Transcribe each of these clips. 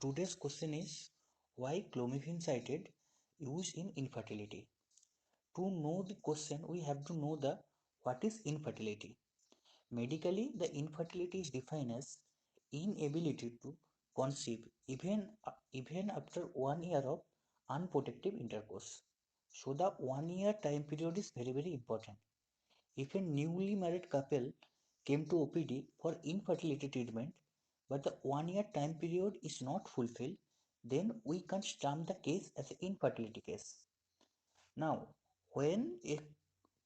Today's question is why clomiphene cited used in infertility. To know the question, we have to know the what is infertility. Medically, the infertility is defined as inability to conceive even after 1 year of unprotected intercourse. So the 1 year time period is very important. If a newly married couple came to OPD for infertility treatment, but the 1 year time period is not fulfilled, then we can stamp the case as an infertility case. Now, when a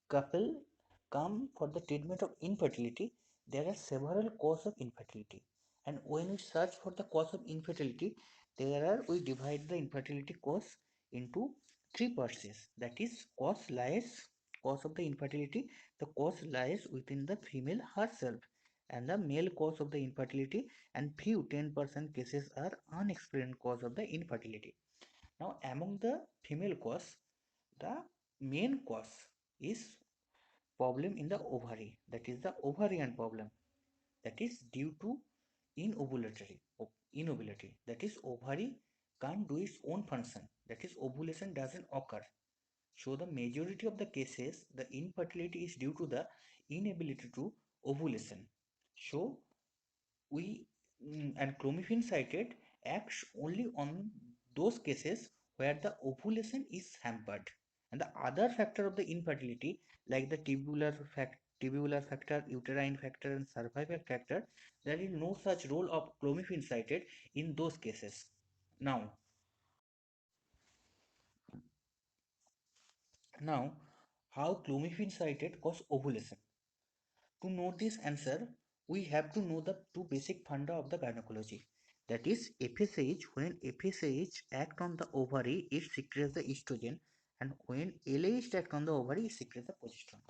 couple come for the treatment of infertility, there are several causes of infertility. And when we search for the cause of infertility, we divide the infertility cause into three parts. That is, cause of the infertility, the cause lies within the female herself, and the male cause of the infertility, and few 10% cases are unexplained cause of the infertility. Now, among the female cause, the main cause is problem in the ovary, that is the ovarian problem, that is due to inability, that is ovary can't do its own function, that is ovulation doesn't occur. So the majority of the cases the infertility is due to the inability to ovulation. So we and clomiphene cited acts only on those cases where the ovulation is hampered, and the other factor of the infertility like the tubular factor, uterine factor, and survival factor, there is no such role of clomiphene cited in those cases. Now now how clomiphene cited cause ovulation? To know this answer, we have to know the two basic funda of the gynecology. That is, FSH, when FSH act on the ovary, it secretes the estrogen, and when LH act on the ovary, it secretes the progesterone.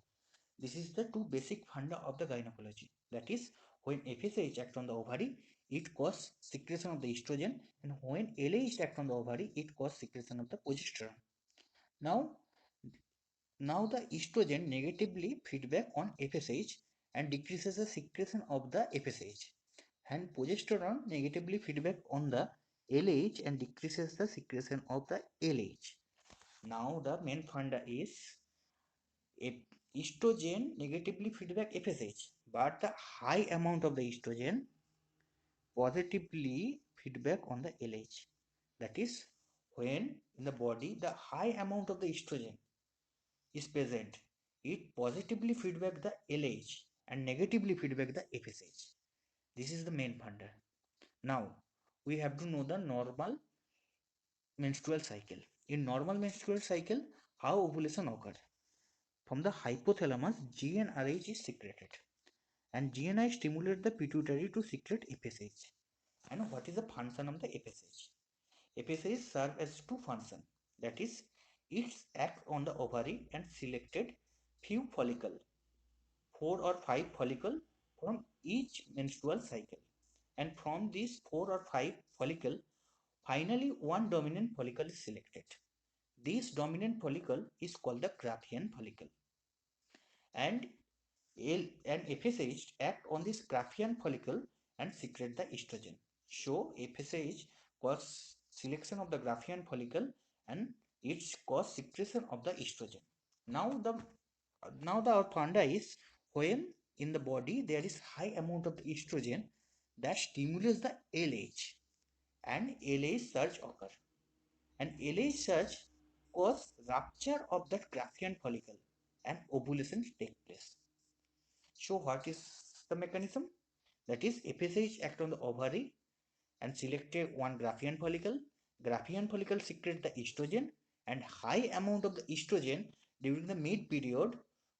This is the two basic funda of the gynecology. That is, when FSH act on the ovary, it causes secretion of the estrogen, and when LH act on the ovary, it causes secretion of the progesterone. Now, now the estrogen negatively feedback on FSH and decreases the secretion of the FSH, and progesterone negatively feedback on the LH and decreases the secretion of the LH. Now the main funda is estrogen negatively feedback FSH, but the high amount of the estrogen positively feedback on the LH. That is, when in the body the high amount of the estrogen is present, it positively feedback the LH and negatively feedback the FSH. This is the main funda. Now we have to know the normal menstrual cycle. In normal menstrual cycle, how ovulation occurs? From the hypothalamus, GnRH is secreted, and GnRH stimulates the pituitary to secrete FSH. And what is the function of the FSH? FSH serves as two functions. That is, it acts on the ovary and selected few follicle, 4 or 5 follicle from each menstrual cycle. And from these 4 or 5 follicle, finally one dominant follicle is selected. This dominant follicle is called the Graafian follicle. And FSH act on this Graafian follicle and secrete the estrogen. So FSH cause selection of the Graafian follicle and it cause secretion of the estrogen. Now the our funda is, when in the body there is high amount of the estrogen that stimulates the LH, and LH surge occur, and LH surge cause rupture of that Graafian follicle and ovulation take place. So what is the mechanism? That is, FSH act on the ovary and select one Graafian follicle. Graafian follicle secrete the estrogen, and high amount of the estrogen during the mid period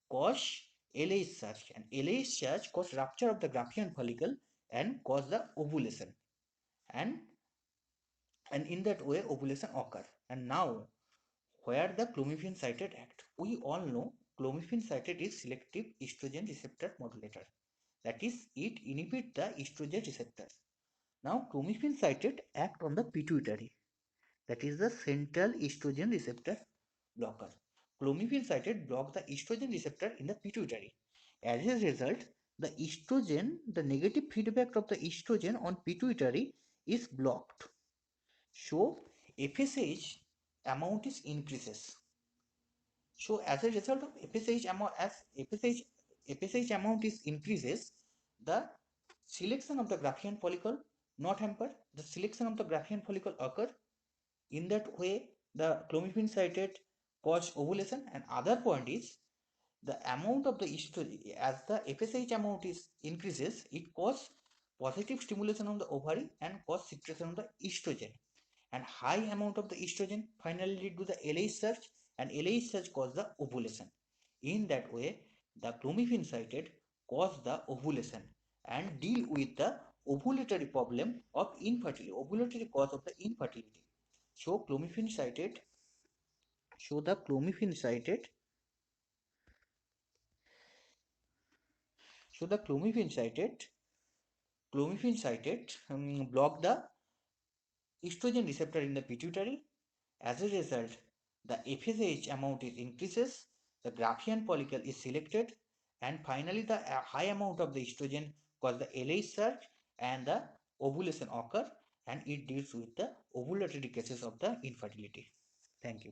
cause LH surge, and LH surge cause rupture of the Graafian follicle and cause the ovulation, and in that way ovulation occur. And now where the clomiphene cited act, we all know clomiphene cited is selective estrogen receptor modulator, that is, it inhibits the estrogen receptor. Now clomiphene cited act on the pituitary, that is the central estrogen receptor blocker. Clomiphene cited block the estrogen receptor in the pituitary. As a result, the negative feedback of the estrogen on pituitary is blocked. So FSH amount is increases. So as a result of FSH amount, as FSH amount is increases, the selection of the Graafian follicle not hampered. The selection of the Graafian follicle occur. In that way, the clomiphene citrate cause ovulation. And other point is the amount of the estrogen, as the FSH amount is increases, it cause positive stimulation on the ovary and cause secretion of the estrogen. And high amount of the estrogen finally lead to the LH surge, and LH surge cause the ovulation. In that way, the clomiphene citrate cause the ovulation and deal with the ovulatory problem of infertility, ovulatory cause of the infertility. So clomiphene citrate, so the clomiphene citrate, so the clomiphene citrate block the estrogen receptor in the pituitary. As a result, the FSH amount is increases, the Graafian follicle is selected, and finally the high amount of the estrogen cause the LH surge and the ovulation occur, and it deals with the ovulatory cases of the infertility. Thank you.